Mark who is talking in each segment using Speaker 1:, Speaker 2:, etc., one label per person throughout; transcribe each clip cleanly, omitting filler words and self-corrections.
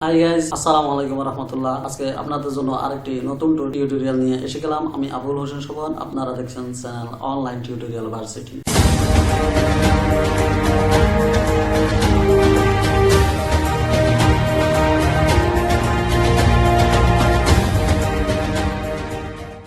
Speaker 1: Hi guys, আসসালামু আলাইকুম ওয়া রাহমাতুল্লাহ। আজকে আপনাদের জন্য আরেকটি নতুন টিউটোরিয়াল নিয়ে এসে গেলাম। আমি আবুল হোসেন শোভন, আপনারা দেখছেন চ্যানেল অনলাইন টিউটোরিয়াল ভার্সিটি।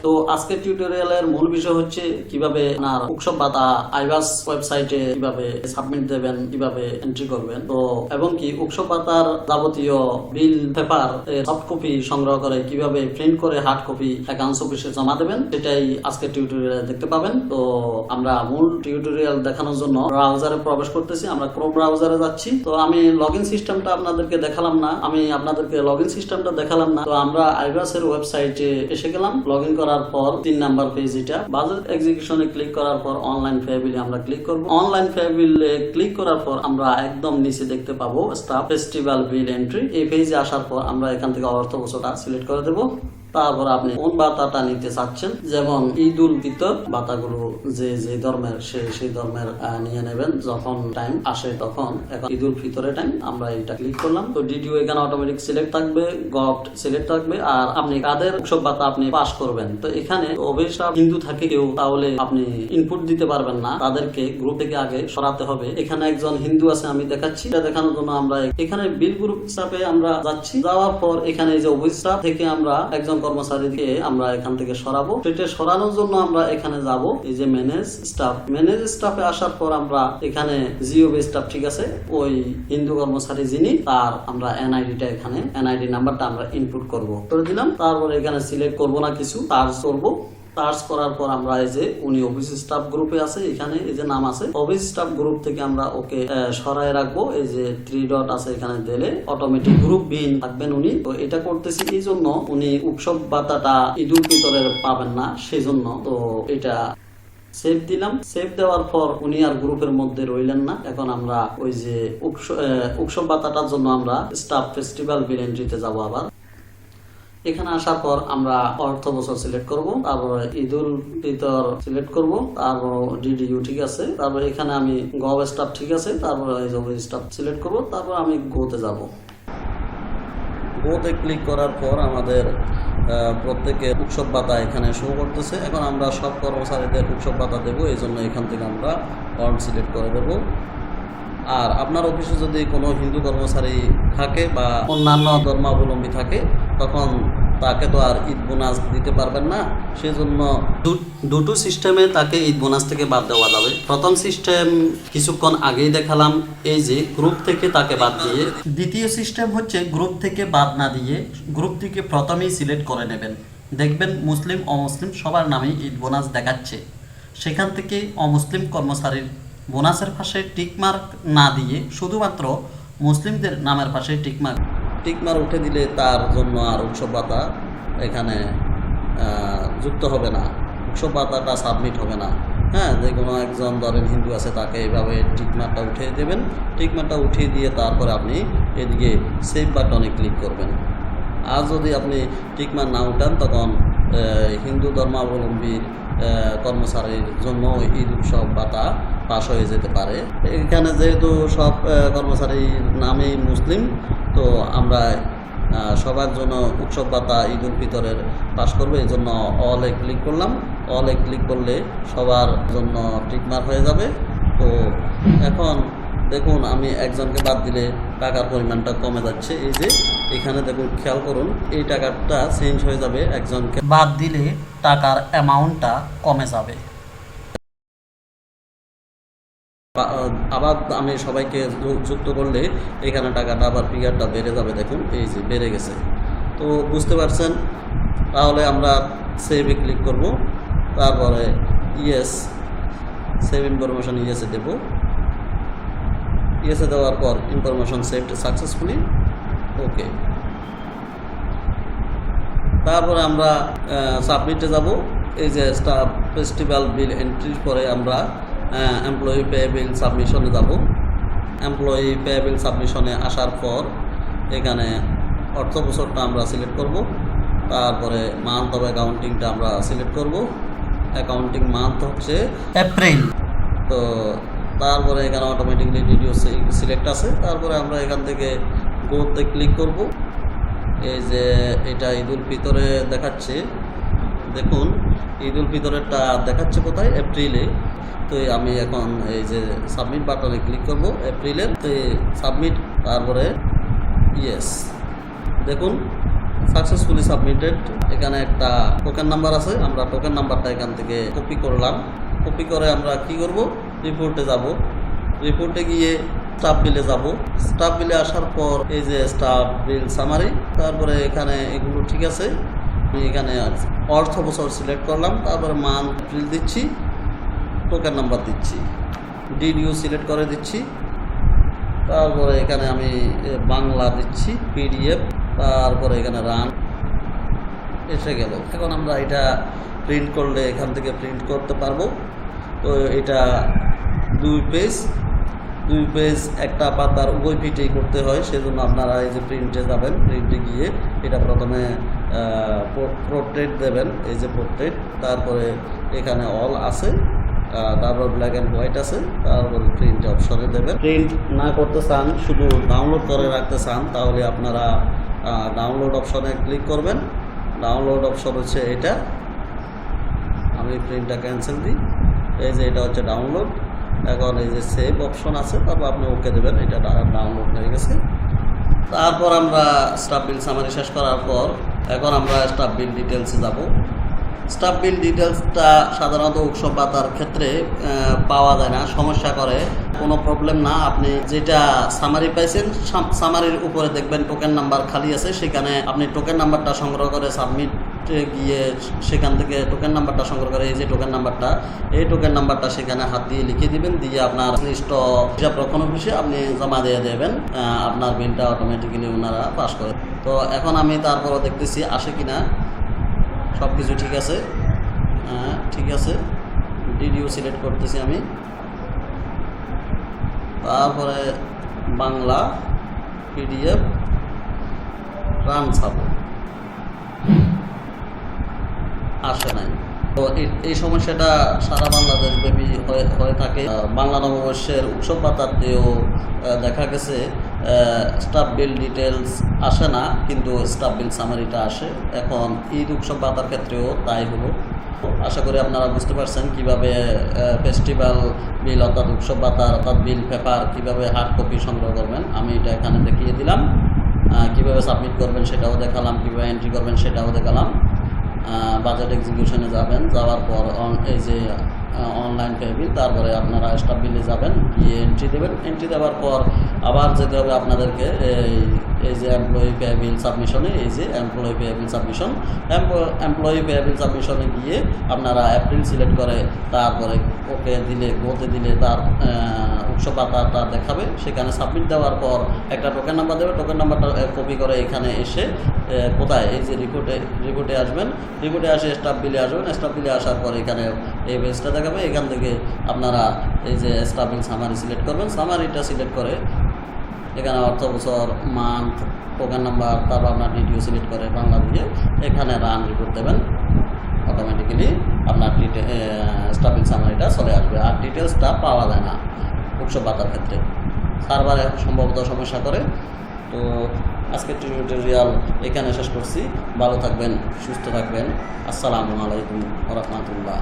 Speaker 1: তো আজকের টিউটোরিয়ালের মূল বিষয় হচ্ছে কিভাবে আপনার উৎসব ভাতা iBAS ওয়েবসাইটে কিভাবে সাবমিট দেবেন, কিভাবে এন্ট্রি করবেন, তো এবং কি উৎসব ভাতার যাবতীয় বিল পেপার সফট কপি সংগ্রহ করে কিভাবে প্রিন্ট করে হার্ড কপি অ্যাকাউন্টস অফিসে জমা দেবেন, সেটাই আজকের টিউটোরিয়ালে দেখতে পাবেন। তো আমরা মূল টিউটোরিয়াল দেখানোর জন্য ব্রাউজারে প্রবেশ করতেছি। আমরা ক্রোম ব্রাউজারে যাচ্ছি। তো আমি লগইন সিস্টেমটা আপনাদেরকে দেখালাম না, তো আমরা iBAS এর ওয়েবসাইটে এসে গেলাম। লগইন করার পর 3 নাম্বার পেজ, এটা বাজেট এক্সিকিউশনে ক্লিক করার পর অনলাইন পেবিলে আমরা ক্লিক করব। অনলাইন পেবিলে ক্লিক করার পর আমরা একদম নিচে দেখতে পাবো স্টাফ ফেস্টিভ্যাল বিল এন্ট্রি। এই পেজে আসার পর আমরা এখান থেকে অর্থ বছরটা সিলেক্ট করে দেব। তারপর আপনি কোন ভাতাটা নিতে চাচ্ছেন, যেমন ঈদ উল ফিতর ভাতাগুলো যে ধর্মের সেই ধর্মের নিয়ে নেবেন। যখন টাইম আসে তখন, এখন ঈদ উল ফিতরের টাইম, আমরা এটা ক্লিক করলাম। তো ডিডিও এখানে অটোমেটিক সিলেক্ট থাকবে, GoB সিলেক্ট থাকবে, আর আপনি কাদের উৎসব ভাতা আপনি পাস করবেন। তো এখানে অবশ্যই হিন্দু থাকে কেউ, তাহলে আপনি ইনপুট দিতে পারবেন না, তাদেরকে গ্রুপ থেকে আগে সরাতে হবে। এখানে একজন হিন্দু আছে, আমি দেখাচ্ছি। এটা দেখানোর জন্য আমরা এখানে বিল গ্রুপ হিসাবে আমরা যাচ্ছি। যাওয়ার পর এখানে যে অফিসার থেকে আমরা একজন কর্মচারীকে আমরা এখান থেকে সরাবো। সেটা সরানোর জন্য আমরা এখানে যাব, এই যে ম্যানেজ স্টাফে আসার পর আমরা এখানে GoB স্টাফ, ঠিক আছে, ওই হিন্দু কর্মচারী যিনি, তার আমরা এনআইডিটা, এখানে এনআইডি নাম্বারটা আমরা ইনপুট করে দিলাম। তারপর এখানে সিলেক্ট করব না, কিছু সার্চ করব। সার্চ করার পর আমরা এই যে উনি অফিস স্টাফ গ্রুপে আছে, এখানে এই যে নাম আছে অফিস স্টাফ গ্রুপ থেকে আমরা ওকে সরায় রাখবো। এই যে 3 ডট আছে, এখানে দিলে অটোমেটিক গ্রুপ বিন থাকবেন উনি। তো এটা করতেছি এই জন্য, উনি উৎসব ভাতাটা ঈদ উল ফিতরের পাবেন না, সেই জন্য। তো এটা সেভ দিলাম। সেভ দেওয়ার পর উনি আর গ্রুপের মধ্যে রইলেন না। এখন আমরা ওই যে উৎসব ভাতাটার জন্য আমরা স্টাফ ফেস্টিভ্যাল বিল এন্ট্রিতে যাবো। আবার এখানে আসার পর আমরা অর্থ বছর সিলেক্ট করব, তারপরে ঈদ উল ফিতর সিলেক্ট করব, তারপর ডিডিইউ, ঠিক আছে, তারপর এখানে আমি GoB স্টাফ, ঠিক আছে, তারপর এই স্টাফ সিলেক্ট করব, তারপর আমি গোতে যাব। গোতে ক্লিক করার পর আমাদের প্রত্যেকের উৎসব ভাতা এখানে শো করতেছে। এখন আমরা সব কর্মচারীদের উৎসব ভাতা দেবো, এই জন্য এখান থেকে আমরা অল সিলেক্ট করে দেব। আর আপনার অফিসে যদি কোনো হিন্দু কর্মচারী থাকে বা অন্যান্য ধর্মাবলম্বী থাকে, তখন তাকে তো আর ঈদ বোনাস দিতে পারবেন না, সেজন্য দুটো সিস্টেমে তাকে ঈদ বোনাস থেকে বাদ দেওয়া যাবে। প্রথম সিস্টেম কিছুক্ষণ আগেই দেখালাম, এই যে গ্রুপ থেকে তাকে বাদ দিয়ে। দ্বিতীয় সিস্টেম হচ্ছে গ্রুপ থেকে বাদ না দিয়ে গ্রুপ থেকে প্রথমেই সিলেক্ট করে নেবেন। দেখবেন মুসলিম অমুসলিম সবার নামেই ঈদ বোনাস দেখাচ্ছে। সেখান থেকে অমুসলিম কর্মচারীর বোনাসের পাশে টিকমার্ক না দিয়ে শুধুমাত্র মুসলিমদের নামের পাশে টিকমার্ক উঠে দিলে তার জন্য আর উৎসব ভাতা এখানে যুক্ত হবে না, উৎসব ভাতাটা সাবমিট হবে না। হ্যাঁ, যে কোনো একজন ধরেন হিন্দু আছে, তাকে এইভাবে টিকমার্কটা উঠিয়ে দেবেন। টিকমার্কটা উঠিয়ে দিয়ে তারপরে আপনি এদিকে সেভ বাটনে ক্লিক করবেন। আর যদি আপনি টিকমার্ক না উঠান, তখন হিন্দু ধর্মাবলম্বী কর্মচারীর জন্য ঈদ উৎসব ভাতা পাস হয়ে যেতে পারে। এখানে যেহেতু সব কর্মচারীর নামেই মুসলিম, তো আমরা সবার জন্য উৎসব ভাতা ঈদ উল ফিতরের পাস করবো, এই জন্য অলে ক্লিক করলাম। অলে ক্লিক করলে সবার জন্য টিকমার্ক হয়ে যাবে। তো এখন দেখুন, আমি একজনকে বাদ দিলে টাকার পরিমাণটা কমে যাচ্ছে। এই যে এখানে দেখুন, খেয়াল করুন, এই টাকাটা চেঞ্জ হয়ে যাবে। একজনকে বাদ দিলে টাকার অ্যামাউন্টটা কমে যাবে। আবার আমি সবাইকে যুক্ত করলে এখানে টাকাটা আবার ফিগারটা বেড়ে যাবে। দেখুন, এই যে বেড়ে গেছে। তো বুঝতে পারছেন। তাহলে আমরা সেভে ক্লিক করব, তারপরে ইয়েস, সেভ ইনফরমেশন ইয়েসে দেব। ইয়েসে দেওয়ার পর ইনফরমেশন সেভড সাকসেসফুলি, ওকে। তারপরে আমরা সাবমিটে যাব। এই যে স্টাফ ফেস্টিভ্যাল বিল এন্ট্রির পরে আমরা এমপ্লয়ি পেয়েবিল সাবমিশনে যাব। এমপ্লয়ি পেয়েবিল সাবমিশনে আসার পর এখানে অর্থ বছরটা আমরা সিলেক্ট করব। তারপরে মান্থ অফ অ্যাকাউন্টিংটা আমরা সিলেক্ট করব। অ্যাকাউন্টিং মান্থ হচ্ছে এপ্রিল। তো তারপরে এখানে অটোমেটিকলি ডিডিও সিলেক্ট আছে। তারপরে আমরা এখান থেকে গোতে ক্লিক করব। এই যে এটা ঈদুল ফিতরে দেখাচ্ছে, দেখুন ঈদুল ফিতরেরটা দেখাচ্ছে কোথায়, এপ্রিলে। তো আমি এখন এই যে সাবমিট বাটনে ক্লিক করব এপ্রিলের, তো সাবমিট, তারপরে ইয়েস, দেখুন সাকসেসফুলি সাবমিটেড। এখানে একটা টোকেন নাম্বার আছে, আমরা টোকেন নাম্বারটা এখান থেকে কপি করলাম। কপি করে আমরা কি করব, রিপোর্টে যাব। রিপোর্টে গিয়ে স্টাফ বিলে যাব। স্টাফ বিলে আসার পর এই যে স্টাফ বিল সামারি, তারপরে এখানে এগুলো ঠিক আছে। আমি এখানে অর্থ বছর সিলেক্ট করলাম, তারপরে মান এপ্রিল দিচ্ছি, টোকেন নাম্বার দিচ্ছি, ডিডিউ সিলেক্ট করে দিচ্ছি, তারপরে এখানে আমি বাংলা দিচ্ছি, পিডিএফ, তারপরে এখানে রান এসে গেল। এখন আমরা এটা প্রিন্ট করলে এখান থেকে প্রিন্ট করতে পারবো। তো এটা 2 পেজ একটা পাতার উভয় পিঠেই করতে হয়, সেজন্য আপনারা এই যে প্রিন্টে যাবেন, প্রিন্টে গিয়ে এটা প্রথমে পোর্ট্রেট দেবেন, এই যে পোর্ট্রেট, তারপরে এখানে অল আছে, তারপর ব্ল্যাক অ্যান্ড হোয়াইট আছে, তারপর প্রিন্ট অপশনে দেবেন। প্রিন্ট না করতে চান, শুধু ডাউনলোড করে রাখতে চান, তাহলে আপনারা ডাউনলোড অপশনে ক্লিক করবেন। ডাউনলোড অপশন হচ্ছে এটা, আমি প্রিন্টটা ক্যান্সেল দিই। এই যে এটা হচ্ছে ডাউনলোড। এখন এই যে সেভ অপশন আছে, তারপর আপনি ওকে দেবেন, এটা ডাউনলোড হয়ে গেছে। তারপর আমরা স্টাফ বিল সামারি শেষ করার পর এখন আমরা স্টাফ বিল ডিটেলসে যাব। স্টাফ বিল ডিটেলসটা সাধারণত উৎসব ভাতার ক্ষেত্রে পাওয়া যায় না, সমস্যা করে। কোনো প্রবলেম না, আপনি যেটা সামারি পাইছেন, সামারির উপরে দেখবেন টোকেন নাম্বার খালি আছে, সেখানে আপনি টোকেন নাম্বারটা সংগ্রহ করে সাবমিটে গিয়ে সেখান থেকে টোকেন নাম্বারটা সংগ্রহ করে, এই যে টোকেন নাম্বারটা, এই টোকেন নাম্বারটা সেখানে হাত দিয়ে লিখে দিবেন, দিয়ে আপনার নির্দিষ্ট হিসাব রক্ষণ অফিসে আপনি জমা দিয়ে দেবেন, আপনার বিলটা অটোমেটিক্যালি ওনারা পাস করে। তো এখন আমি তারপরও দেখতেছি আসে কিনা, সব কিছু ঠিক আছে, ঠিক আছে। ডিডিও সিলেক্ট করতেছি আমি, তারপরে বাংলা, পিডিএফ, রান ছাপ, আসে নাই। তো এই সমস্যাটা সারা বাংলাদেশ ব্যাপী হয়ে থাকে। বাংলা নববর্ষের উৎসব ভাতাতেও দেখা গেছে স্টাফ বিল ডিটেলস আসে না, কিন্তু স্টাফ বিল সামারিটা আসে। এখন ঈদ উৎসব ভাতার ক্ষেত্রেও তাই হলো। আশা করি আপনারা বুঝতে পারছেন কিভাবে ফেস্টিভ্যাল বিল অর্থাৎ উৎসব ভাতা অর্থাৎ বিল পেপার কীভাবে হার্ড কপি সংগ্রহ করবেন, আমি এটা এখানে দেখিয়ে দিলাম। কীভাবে সাবমিট করবেন সেটাও দেখালাম, কীভাবে এন্ট্রি করবেন সেটাও দেখালাম। বাজেট এক্সিকিউশনে যাবেন, যাওয়ার পর এই যে অনলাইন পে বিল, তারপরে আপনারা স্টাফ বিলে যাবেন, গিয়ে এন্ট্রি দেবেন। এন্ট্রি দেওয়ার পর আবার যেতে হবে আপনাদেরকে এই যে এমপ্লয়ি পে বিল সাবমিশনে, এই যে employee pay bill submission, employee pay bill সাবমিশনে গিয়ে আপনারা এপ্রিল সিলেক্ট করে তারপরে ওকে দিলে, গোতে দিলে তার উৎসব ভাতাটা দেখাবে। সেখানে সাবমিট দেওয়ার পর একটা টোকেন নাম্বার দেবে, টোকেন নাম্বারটা কপি করে এখানে এসে কোথায়, এই যে রিপোর্টে আসবেন, রিপোর্টে আসে স্টাফ বিলে আসবেন। স্টাফ বিলে আসার পর এখানে এই পেজটা দেখাবে, এখান থেকে আপনারা এই যে স্টাফ বিল সামারি সিলেক্ট করবেন। সামারিটা সিলেক্ট করে এখানে অর্থ বছর, মান্থ, টোকেন নাম্বার, তারপর আপনার ডিডিও সিলেক্ট করে বাংলা দিয়ে এখানে রান রিপোর্ট দেবেন। অটোমেটিক্যালি আপনার স্টাফ বিল সামারিটা চলে আসবে। আর ডিটেলসটা পাওয়া যায় না উৎসব ভাতার ক্ষেত্রে, সার্ভারে সম্ভবত সমস্যা করে। তো আজকের টিউটোরিয়াল এখানে শেষ করছি। ভালো থাকবেন, সুস্থ থাকবেন। আসসালামু আলাইকুম ওয়া রাহমাতুল্লাহ।